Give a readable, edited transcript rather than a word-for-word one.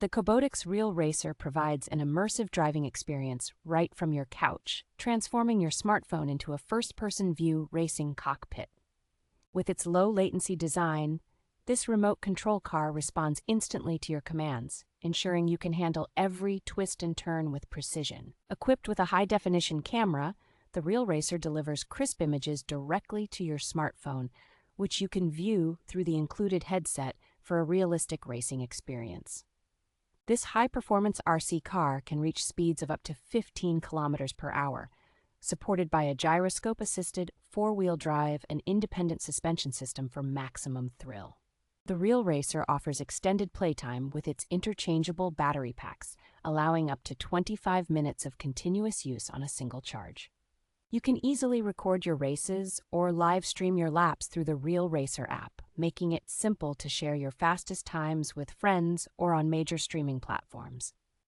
The KOBOTIX Real Racer provides an immersive driving experience right from your couch, transforming your smartphone into a first-person view racing cockpit. With its low-latency design, this remote control car responds instantly to your commands, ensuring you can handle every twist and turn with precision. Equipped with a high-definition camera, the Real Racer delivers crisp images directly to your smartphone, which you can view through the included headset for a realistic racing experience. This high-performance RC car can reach speeds of up to 15 kilometers per hour, supported by a gyroscope-assisted four-wheel drive and independent suspension system for maximum thrill. The Real Racer offers extended playtime with its interchangeable battery packs, allowing up to 25 minutes of continuous use on a single charge. You can easily record your races or live stream your laps through the Real Racer app, making it simple to share your fastest times with friends or on major streaming platforms.